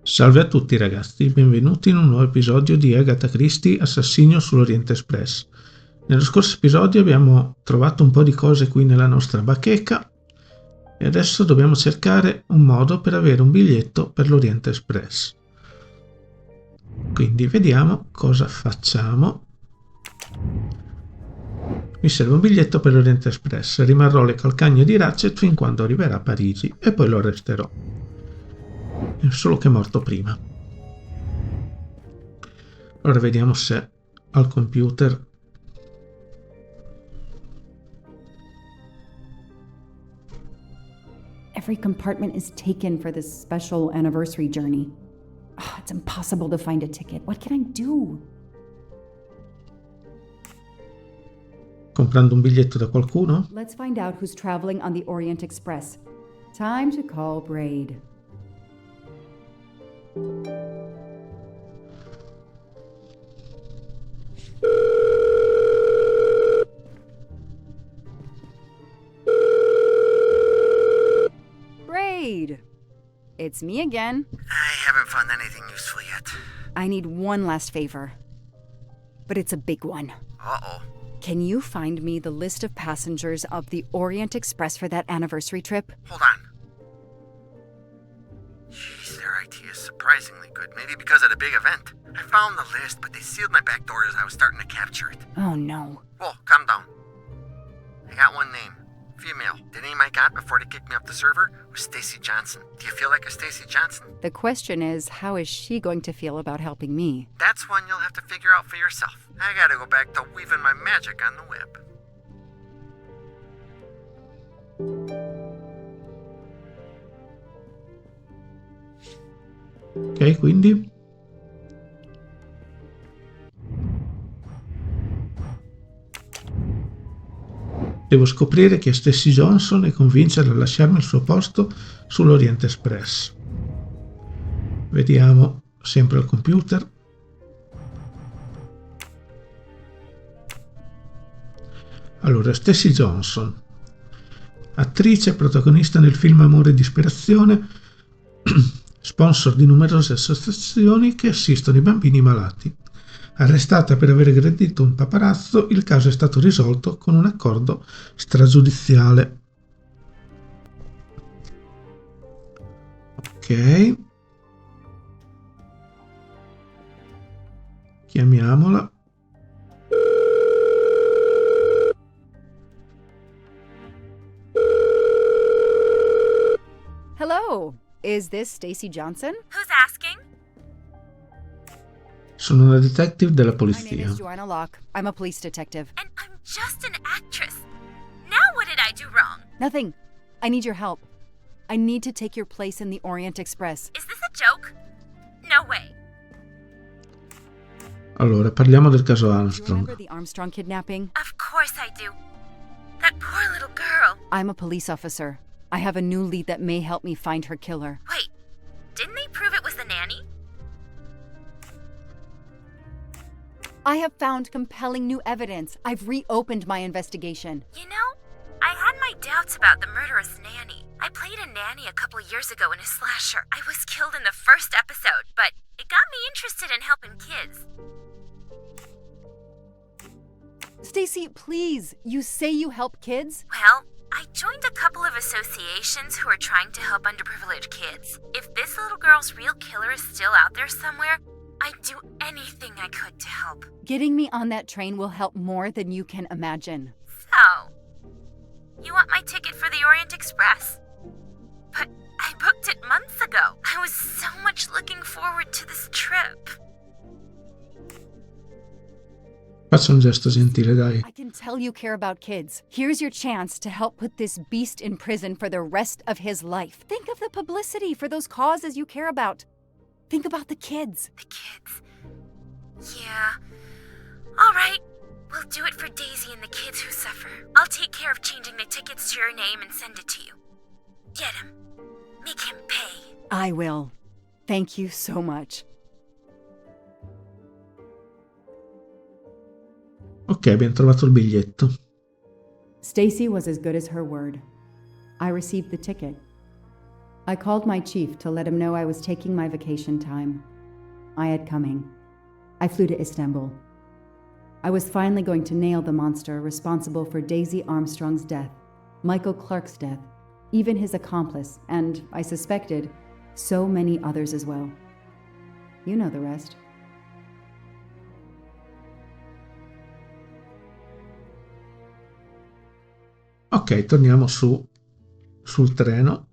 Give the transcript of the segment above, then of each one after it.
Salve a tutti ragazzi, benvenuti in un nuovo episodio di Agatha Christie Assassinio sull'Orient Express. Nello scorso episodio abbiamo trovato un po' di cose qui nella nostra bacheca e adesso dobbiamo cercare un modo per avere un biglietto per l'Orient Express. Quindi vediamo cosa facciamo. Mi serve un biglietto per l'Orient Express, rimarrò le calcagna di Ratchet fin quando arriverà a Parigi e poi lo arresterò. Solo che è morto prima. Allora vediamo se al computer Every compartment is taken for this special anniversary journey. Oh, it's impossible to find a ticket. What can I do? comprando un biglietto da qualcuno? Let's find out who's traveling on the Orient Express. Time to call Braid. Braid! It's me again. I haven't found anything useful yet. I need one last favor. But it's a big one. Uh-oh. Can you find me the list of passengers of the Orient Express for that anniversary trip? Hold on. Jeez, their IT is surprisingly good. Maybe because of the big event. I found the list, but they sealed my back door as I was starting to capture it. Oh no. Whoa, calm down. I got one name. Female. The name I got before they kicked me off the server was Stacy Johnson. Do you feel like a Stacy Johnson? The question is, how is she going to feel about helping me? That's one you'll have to figure out for yourself. I gotta go back to weaving my magic on the web. Ok, quindi devo scoprire chi è Stacy Johnson e convincerla a lasciarmi il suo posto sull'Orient Express. Vediamo sempre al computer. Allora, Stacy Johnson, attrice e protagonista nel film Amore e disperazione, sponsor di numerose associazioni che assistono i bambini malati. Arrestata per aver aggredito un paparazzo, il caso è stato risolto con un accordo stragiudiziale. Ok. Chiamiamola. Hello, is this Stacy Johnson? Who's asking? Sono una detective della My name polizia. is Joanna Locke. I'm a police detective. And I'm just an actress. Now what did I do wrong? Nothing. I need your help. I need to take your place in the Orient Express. Is this a joke? No way. Allora, parliamo del caso Do you remember Armstrong. the Armstrong kidnapping? Of course I do. That poor little girl. I'm a police officer. I have a new lead that may help me find her killer. Wait, didn't they prove it was the nanny? I have found compelling new evidence. I've reopened my investigation. You know, I had my doubts about the murderous nanny. I played a nanny a couple years ago in a slasher. I was killed in the first episode, but it got me interested in helping kids. Stacy, please. You say you help kids? Well, I joined a couple of associations who are trying to help underprivileged kids. If this little girl's real killer is still out there somewhere, I'd do anything I could to help. Getting me on that train will help more than you can imagine. So, you want my ticket for the Orient Express? But I booked it months ago. I was so much looking forward to this trip. Faccia un gesto gentile, dai. I can tell you care about kids. Here's your chance to help put this beast in prison for the rest of his life. Think of the publicity for those causes you care about. Think about the kids. The kids. Yeah. All right. We'll do it for Daisy and the kids who suffer. I'll take care of changing the tickets to your name and send it to you. Get him. Make him pay. I will. Thank you so much. Ok, abbiamo trovato il biglietto. Stacy was as good as her word. I received the ticket. I called my chief to let him know I was taking my vacation time. I had coming. I flew to Istanbul. I was finally going to nail the monster responsible for Daisy Armstrong's death, Michael Clark's death, even his accomplice, and, I suspected, so many others as well. You know the rest. Ok, torniamo sul treno.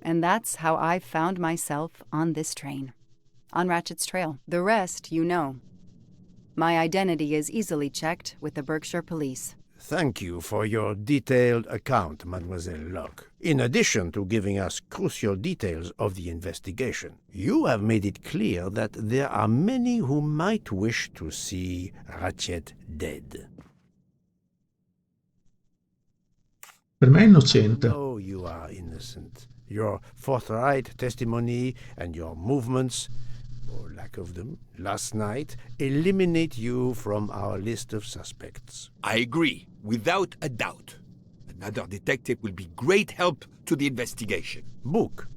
And that's how I found myself on this train. On Ratchet's trail. The rest, you know. My identity is easily checked with the Berkshire Police. Thank you for your detailed account, Mademoiselle Locke. In addition to giving us crucial details of the investigation, you have made it clear that there are many who might wish to see Ratchet dead. Per me è innocente. No, you are innocent. Your forthright testimony and your movements, or lack of them, last night, eliminate you from our list of suspects. I agree, without a doubt. Another detective will be great help to the investigation. Book.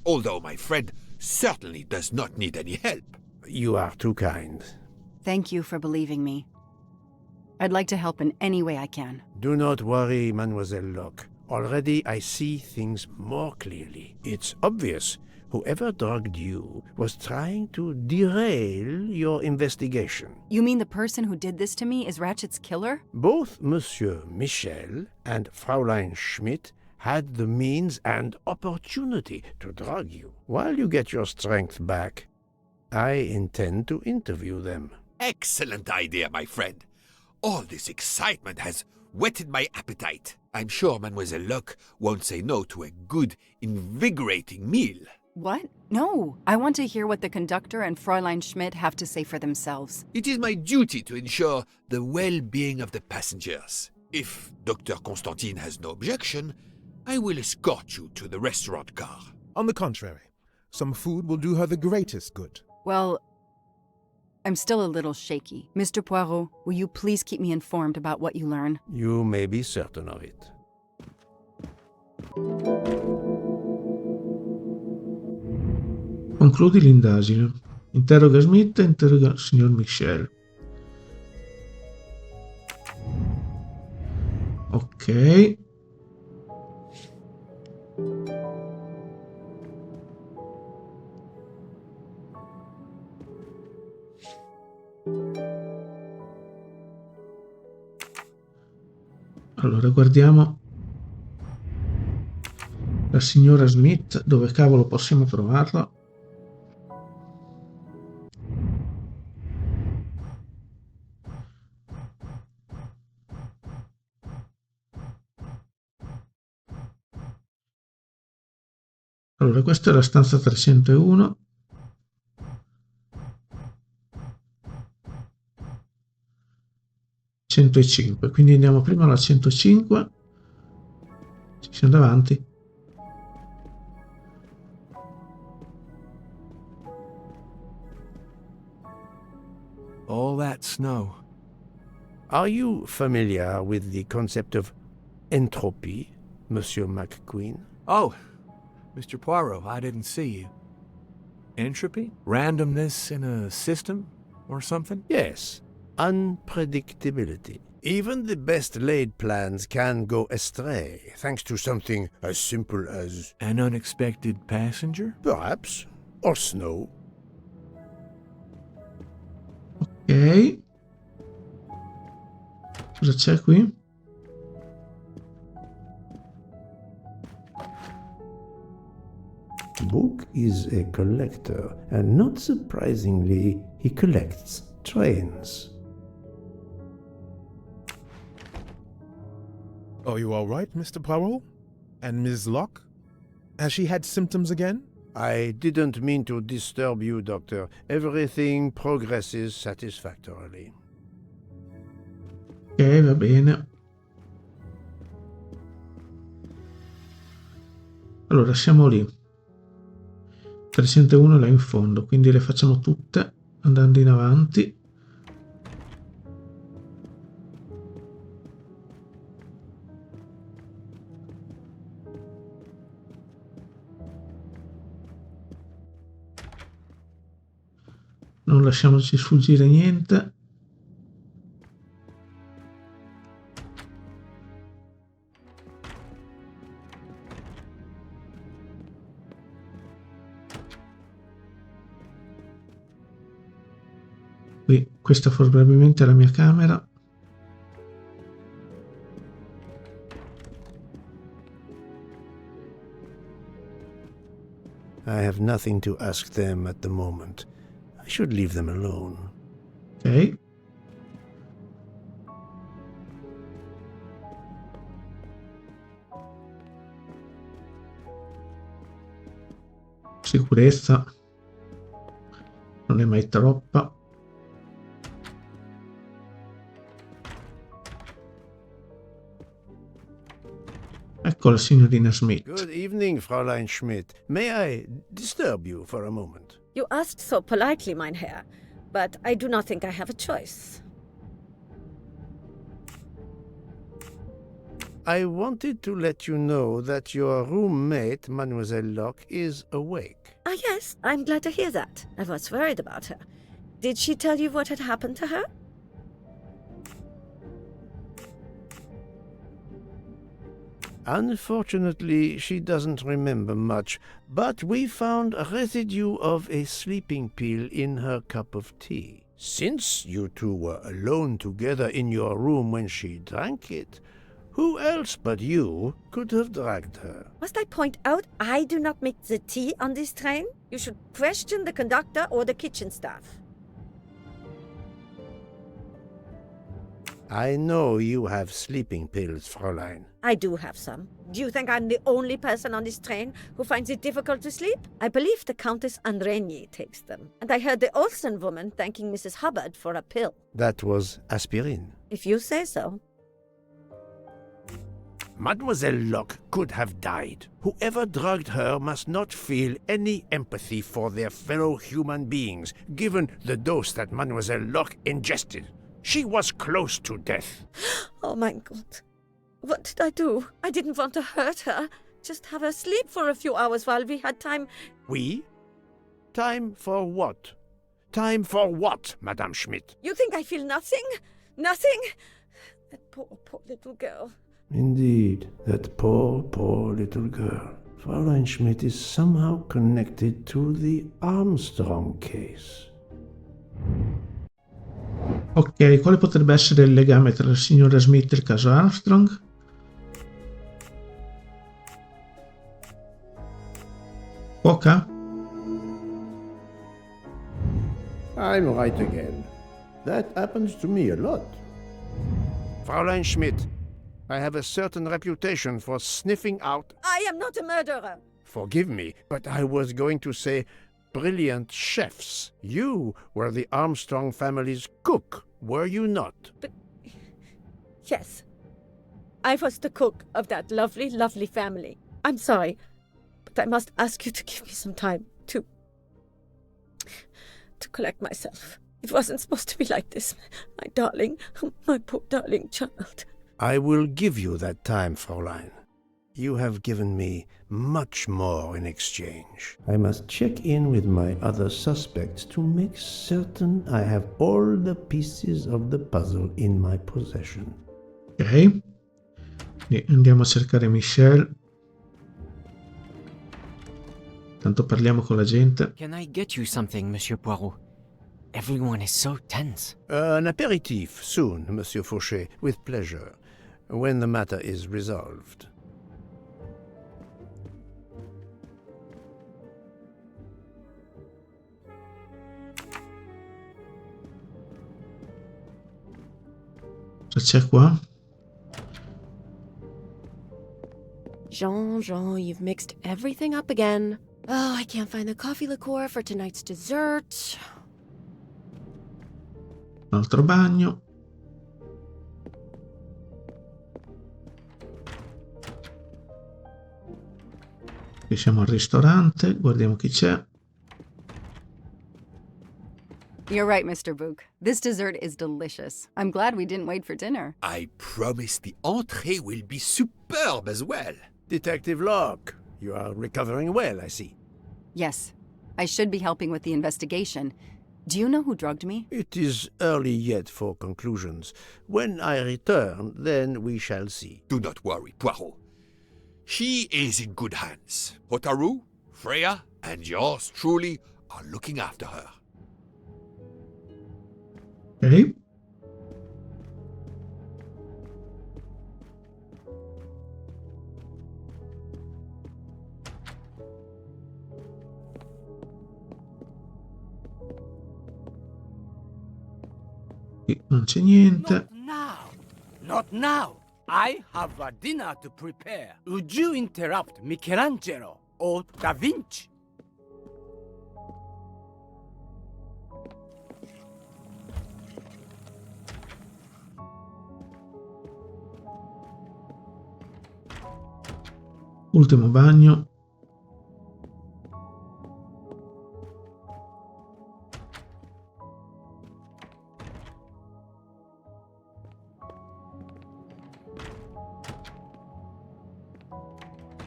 Although my friend certainly does not need any help. You are too kind. Thank you for believing me. I'd like to help in any way I can. Do not worry, Mademoiselle Locke. Already I see things more clearly. It's obvious whoever drugged you was trying to derail your investigation. You mean the person who did this to me is Ratchet's killer? Both Monsieur Michel and Fraulein Schmidt had the means and opportunity to drug you. While you get your strength back, I intend to interview them. Excellent idea, my friend. All this excitement has whetted my appetite. I'm sure Mademoiselle Locke won't say no to a good, invigorating meal. What? No. I want to hear what the conductor and Fräulein Schmidt have to say for themselves. It is my duty to ensure the well-being of the passengers. If Dr. Constantine has no objection, I will escort you to the restaurant car. On the contrary, some food will do her the greatest good. Well, I'm still a little shaky. Mr. Poirot, will you please keep me informed about what you learn? You may be certain of it. Concludi l'indagine. Interroga Smith e interroga il signor Michel. Ok. Allora guardiamo la signora Smith, dove cavolo possiamo trovarla? Allora questa è la stanza 301. (105), quindi andiamo prima alla 105, ci siamo davanti. All that snow. Are you familiar with the concept of entropy, Monsieur McQueen? Oh, Mr. Poirot, I didn't see you. Entropy? Randomness in a system or something? Yes. Unpredictability. Even the best laid plans can go astray, thanks to something as simple as... An unexpected passenger? Perhaps. Or snow. Ok. Cosa c'è qui? Book is a collector, and not surprisingly, he collects trains. Are you all right, Mr. Poirot? And Ms. Locke? Has she had symptoms again? I didn't mean to disturb you, Doctor. Everything progresses satisfactorily. Ok, va bene. Allora, siamo lì. 301 là in fondo, quindi le facciamo tutte andando in avanti. Non lasciamoci sfuggire niente. Qui, questa probabilmente è la mia camera. I have nothing to ask them at the moment. I should leave them alone. Ok. Sicurezza non è mai troppa. Ecco la signorina Smith. Good evening, Fräulein Schmidt. May I disturb you for a moment? You asked so politely, mein Herr, but I do not think I have a choice. I wanted to let you know that your roommate, Mademoiselle Locke, is awake. Ah, yes, I'm glad to hear that. I was worried about her. Did she tell you what had happened to her? Unfortunately, she doesn't remember much, but we found a residue of a sleeping pill in her cup of tea. Since you two were alone together in your room when she drank it, who else but you could have dragged her? Must I point out I do not make the tea on this train? You should question the conductor or the kitchen staff. I know you have sleeping pills, Fräulein. I do have some. Do you think I'm the only person on this train who finds it difficult to sleep? I believe the Countess Andreni takes them. And I heard the Olsen woman thanking Mrs. Hubbard for a pill. That was aspirin. If you say so. Mademoiselle Locke could have died. Whoever drugged her must not feel any empathy for their fellow human beings, given the dose that Mademoiselle Locke ingested. She was close to death. Oh my God. What did I do? I didn't want to hurt her. Just have her sleep for a few hours while we had time. We? Time for what? Time for what, Madame Schmidt? You think I feel nothing? Nothing? That poor little girl. Indeed, that poor little girl. Fräulein Schmidt is somehow connected to the Armstrong case. Ok, quale potrebbe essere il legame tra la signora Smith e il caso Armstrong? Poca? I'm right again. That happens to me a lot. Fräulein Schmidt, I have a certain reputation for sniffing out... I am not a murderer. Forgive me, but I was going to say brilliant chefs. You were the Armstrong family's cook, were you not? But... yes. I was the cook of that lovely, lovely family. I'm sorry, but I must ask you to give me some time to collect myself. It wasn't supposed to be like this, my darling, my poor darling child. I will give you that time, Fräulein. You have given me much more in exchange. I must check in with my other suspects to make certain I have all the pieces of the puzzle in my possession. Ok. E andiamo a cercare Michelle. Tanto parliamo con la gente. Can I get you something, Monsieur Poirot? Everyone is so tense. An aperitif soon, Monsieur Fauchet, with pleasure, when the matter is resolved. Cosa c'è qua? Jean, you've mixed everything up again. Oh, I can't find the coffee liqueur for tonight's dessert. Un altro bagno. Qui siamo al ristorante, guardiamo chi c'è. You're right, Mr. Book. This dessert is delicious. I'm glad we didn't wait for dinner. I promise the entree will be superb as well. Detective Locke, you are recovering well, I see. Yes. I should be helping with the investigation. Do you know who drugged me? It is early yet for conclusions. When I return, then we shall see. Do not worry, Poirot. She is in good hands. Hotaru, Freya, and yours truly are looking after her. Ok. Qui non c'è niente. Not now. Not now. I have a dinner to prepare. Would you interrupt Michelangelo or Da Vinci? Ultimo bagno.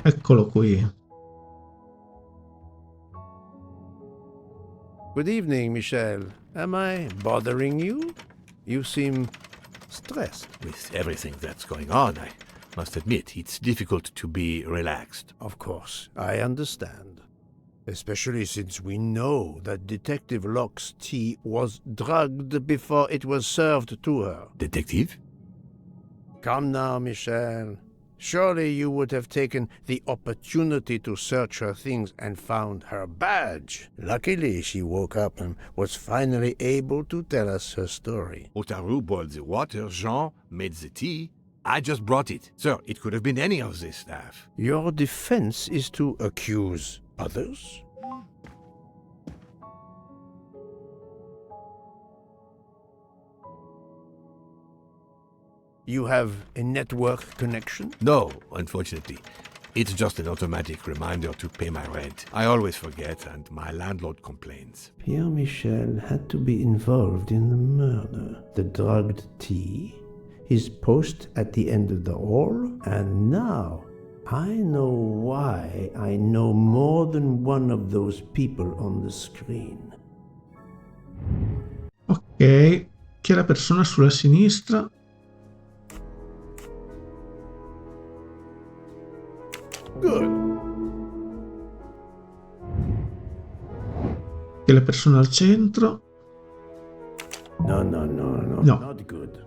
Eccolo qui. Good evening, Michel. Am I bothering you? You seem stressed. With everything that's going on, I must admit, it's difficult to be relaxed. Of course, I understand. Especially since we know that Detective Locke's tea was drugged before it was served to her. Detective? Come now, Michel. Surely you would have taken the opportunity to search her things and found her badge. Luckily, she woke up and was finally able to tell us her story. Hotaru boiled the water, Jean made the tea. I just brought it. Sir, it could have been any of the staff. Your defense is to accuse others? You have a network connection? No, unfortunately. It's just an automatic reminder to pay my rent. I always forget, and my landlord complains. Pierre Michel had to be involved in the murder. The drugged tea, his post at the end of the hall, and now I know why I know more than one of those people on the screen. Ok, chi è la persona sulla sinistra? Good. Chi è la persona al centro? No, not good.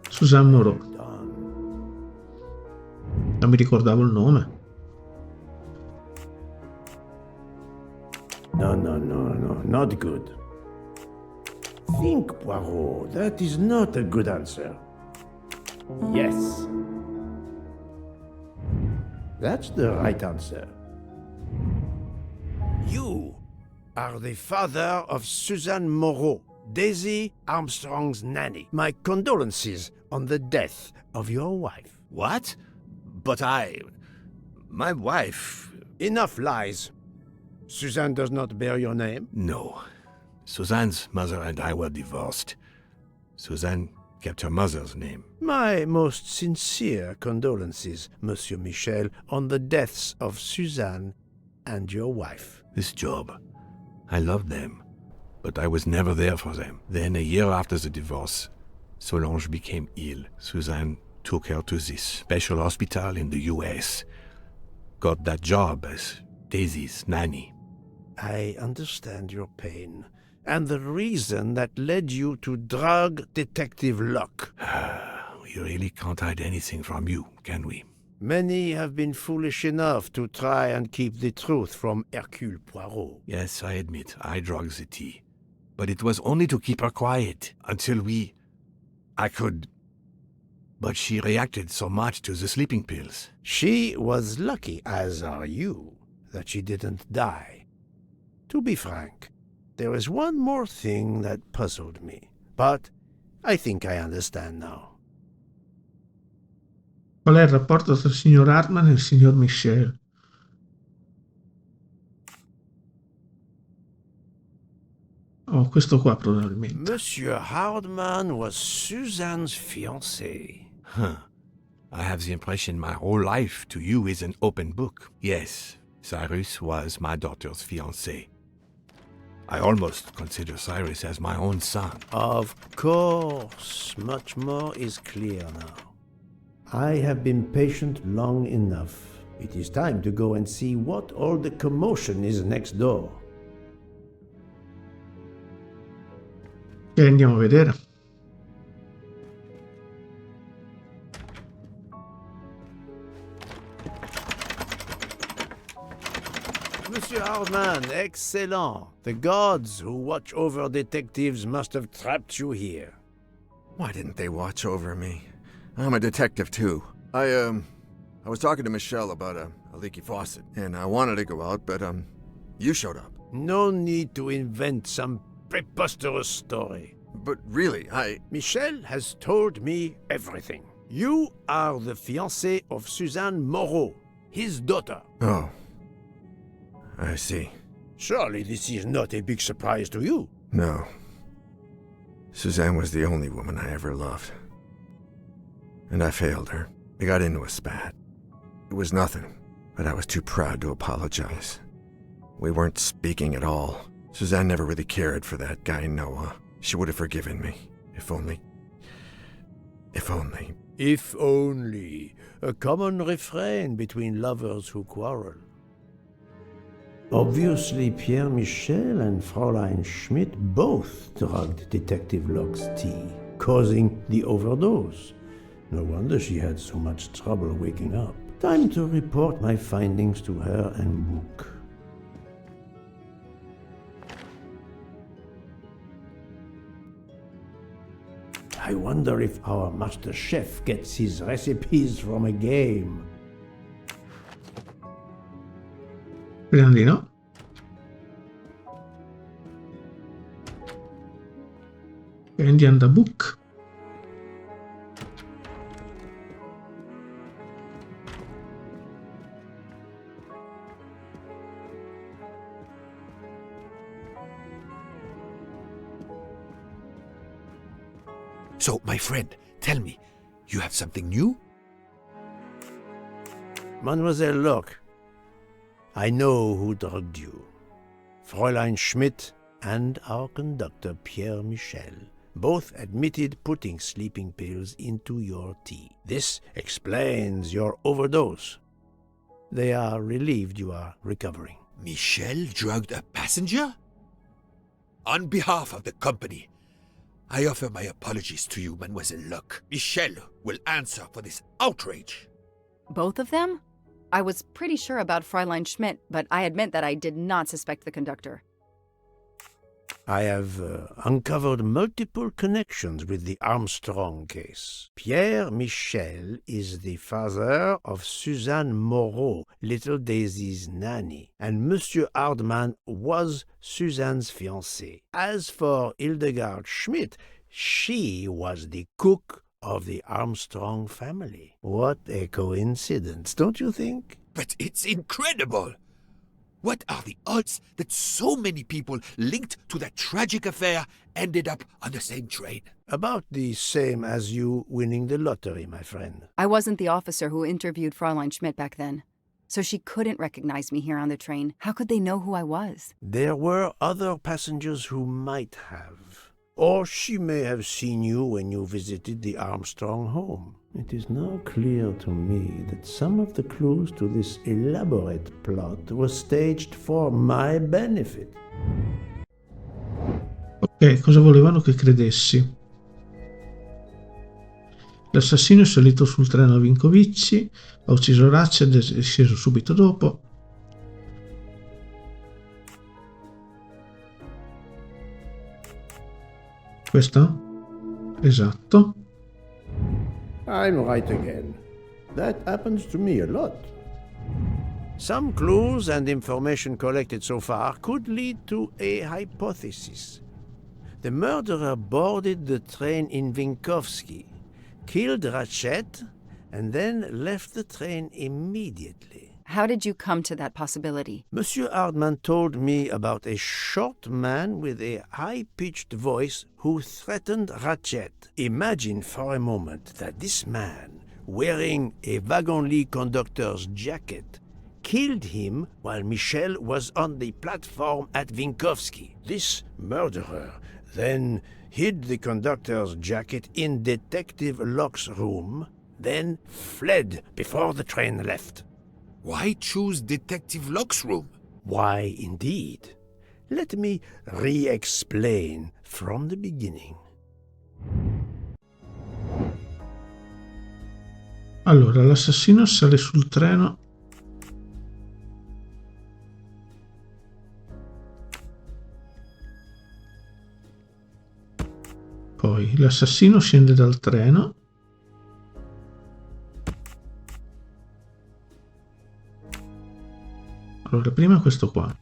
Suzanne Moreau. Non mi ricordavo il nome. No, not good. Think, Poirot. That is not a good answer. Yes. That's the right answer. You are the father of Suzanne Moreau, Daisy Armstrong's nanny. My condolences on the death of your wife. What? But my wife... Enough lies. Suzanne does not bear your name? No. Suzanne's mother and I were divorced. Suzanne kept her mother's name. My most sincere condolences, Monsieur Michel, on the deaths of Suzanne and your wife. This job, I loved them, but I was never there for them. Then, a year after the divorce, Solange became ill. Suzanne took her to this special hospital in the US. Got that job as Daisy's nanny. I understand your pain, and the reason that led you to drug Detective Locke. We really can't hide anything from you, can we? Many have been foolish enough to try and keep the truth from Hercule Poirot. Yes, I admit, I drugged the tea. But it was only to keep her quiet, until I could... But she reacted so much to the sleeping pills. She was lucky, as are you, that she didn't die. To be frank, there is one more thing that puzzled me, but I think I understand now. Qual è il rapporto tra il signor Hartman e il signor Michel? Oh, questo qua probabilmente. Monsieur Hardman was Suzanne's fiancé. Huh. I have the impression my whole life to you is an open book. Yes, Cyrus was my daughter's fiancé. I almost consider Cyrus as my own son. Of course, much more is clear now. I have been patient long enough. It is time to go and see what all the commotion is next door. E andiamo a vedere. Monsieur Hardman, excellent. The gods who watch over detectives must have trapped you here. Why didn't they watch over me? I'm a detective too. I was talking to Michelle about a leaky faucet, and I wanted to go out, but you showed up. No need to invent some preposterous story. But really, Michelle has told me everything. You are the fiancé of Suzanne Moreau, his daughter. Oh. I see. Surely this is not a big surprise to you. No. Suzanne was the only woman I ever loved. And I failed her. We got into a spat. It was nothing, but I was too proud to apologize. We weren't speaking at all. Suzanne never really cared for that guy Noah. She would have forgiven me. If only. If only. If only. A common refrain between lovers who quarrel. Obviously, Pierre Michel and Fräulein Schmidt both drugged Detective Locke's tea, causing the overdose. No wonder she had so much trouble waking up. Time to report my findings to her and Book. I wonder if our master chef gets his recipes from a game. Speriamo di no. E andiamo da Book. So, my friend, tell me, you have something new? Mademoiselle Locke, I know who drugged you. Fräulein Schmidt and our conductor Pierre Michel both admitted putting sleeping pills into your tea. This explains your overdose. They are relieved you are recovering. Michel drugged a passenger? On behalf of the company, I offer my apologies to you, Mademoiselle Locke. Michel will answer for this outrage. Both of them? I was pretty sure about Fräulein Schmidt, but I admit that I did not suspect the conductor. I have uncovered multiple connections with the Armstrong case. Pierre Michel is the father of Suzanne Moreau, little Daisy's nanny, and Monsieur Hardman was Suzanne's fiancé. As for Hildegard Schmidt, she was the cook of the Armstrong family. What a coincidence, don't you think? But it's incredible! What are the odds that so many people linked to that tragic affair ended up on the same train? About the same as you winning the lottery, my friend. I wasn't the officer who interviewed Fräulein Schmidt back then, so she couldn't recognize me here on the train. How could they know who I was? There were other passengers who might have. Or she may have seen you when you visited the Armstrong home. It is now clear to me that some of the clues to this elaborate plot were staged for my benefit. Ok, cosa volevano che credessi? L'assassino è salito sul treno a Vincovici, ha ucciso Ratched ed è sceso subito dopo. Questo? Esatto. I'm right again. That happens to me a lot. Some clues and information collected so far could lead to a hypothesis. The murderer boarded the train in Vinkovsky, killed Ratched, and then left the train immediately. How did you come to that possibility? Monsieur Hardman told me about a short man with a high-pitched voice who threatened Ratchet. Imagine for a moment that this man, wearing a wagon-lit conductor's jacket, killed him while Michel was on the platform at Vinkovsky. This murderer then hid the conductor's jacket in Detective Locke's room, then fled before the train left. Why choose Detective Locke's room? Why, indeed. Let me re-explain from the beginning. Allora, l'assassino sale sul treno. Poi l'assassino scende dal treno. Allora, prima questo qua,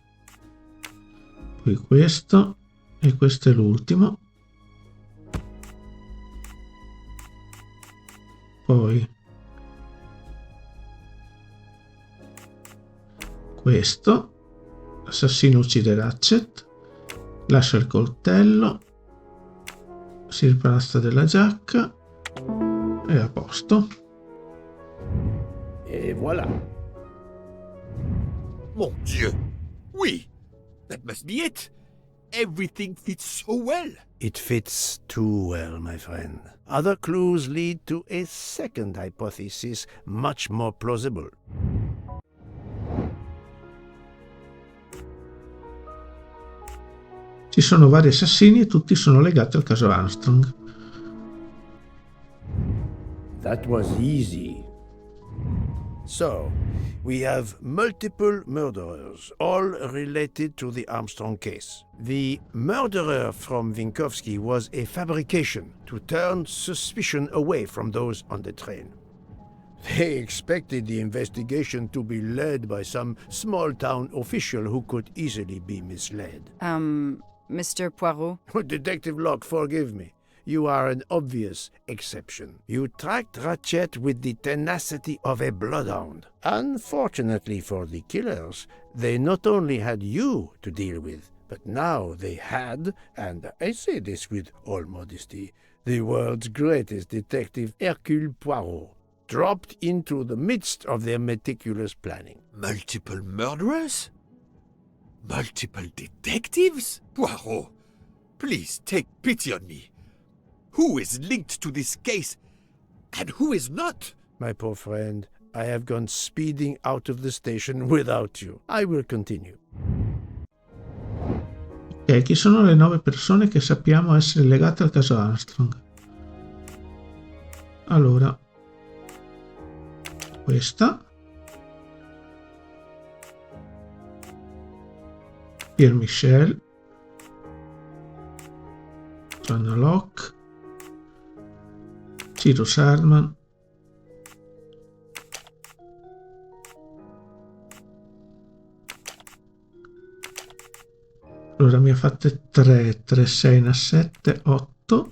poi questo, e questo è l'ultimo. Poi questo, l'assassino uccide Ratchet, lascia il coltello, si riparasta della giacca e a posto. Et voilà. Mon Dieu! Oui! That must be it! Everything fits so well! It fits too well, my friend. Other clues lead to a second hypothesis, much more plausible. Ci sono vari assassini e tutti sono legati al caso Armstrong. That was easy. So, we have multiple murderers, all related to the Armstrong case. The murderer from Vinkovsky was a fabrication to turn suspicion away from those on the train. They expected the investigation to be led by some small-town official who could easily be misled. Mr. Poirot? Detective Locke, forgive me. You are an obvious exception. You tracked Ratchet with the tenacity of a bloodhound. Unfortunately for the killers, they not only had you to deal with, but now they had, and I say this with all modesty, the world's greatest detective, Hercule Poirot, dropped into the midst of their meticulous planning. Multiple murderers? Multiple detectives? Poirot, please take pity on me. Who is linked to this case, and who is not? My poor friend, I have gone speeding out of the station without you. I will continue. Ok, chi sono le 9 persone che sappiamo essere legate al caso Armstrong? Allora, questa, Pierre Michel, Joanna Locke, Cyrus Hardman, allora mi ha fatte 3, 3, 6, 1, 7, 8.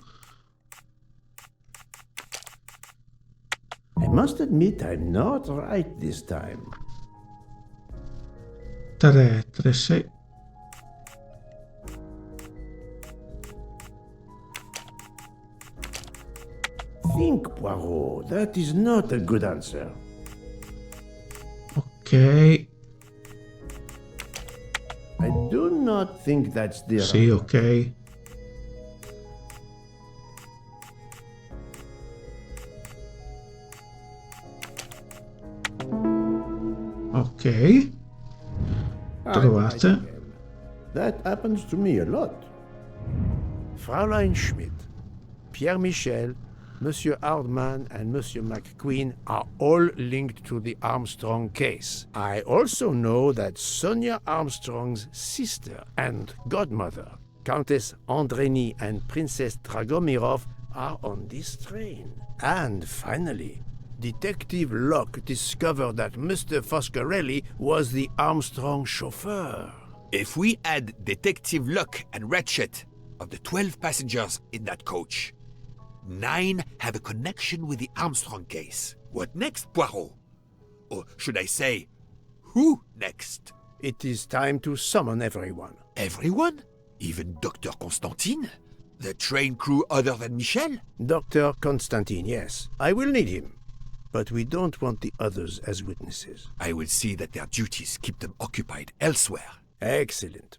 I must admit I'm not right this time. 3, 3, 6. Think, Poirot. That is not a good answer. Ok. I do not think that's the Sì, answer. ok. Ok. Trovate. That happens to me a lot. Fraulein Schmidt, Pierre Michel, Monsieur Hardman and Monsieur McQueen are all linked to the Armstrong case. I also know that Sonia Armstrong's sister and godmother, Countess Andreni and Princess Dragomirov, are on this train. And finally, Detective Locke discovered that Mr. Foscarelli was the Armstrong chauffeur. If we add Detective Locke and Ratchet, of the 12 passengers in that coach, 9 have a connection with the Armstrong case. What next, Poirot? Or should I say, Who next? It is time to summon everyone. Everyone? Even Dr. Constantine? The train crew other than Michel? Dr. Constantine, yes. I will need him. But we don't want the others as witnesses. I will see that their duties keep them occupied elsewhere. Excellent.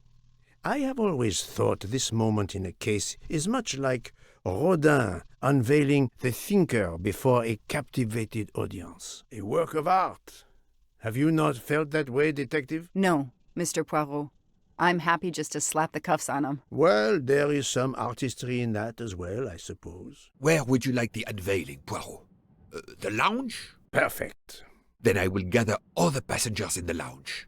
I have always thought this moment in a case is much like Rodin unveiling the thinker before a captivated audience. A work of art. Have you not felt that way, Detective? No, Mr. Poirot. I'm happy just to slap the cuffs on him. Well, there is some artistry in that as well, I suppose. Where would you like the unveiling, Poirot? The lounge? Perfect. Then I will gather all the passengers in the lounge.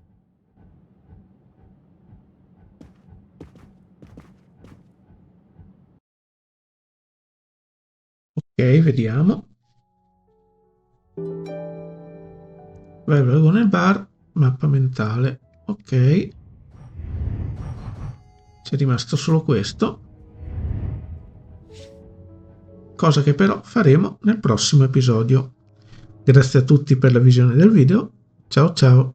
Ok, vediamo. Bevo nel bar, mappa mentale. Ok. C'è rimasto solo questo. Cosa che però faremo nel prossimo episodio. Grazie a tutti per la visione del video. Ciao ciao.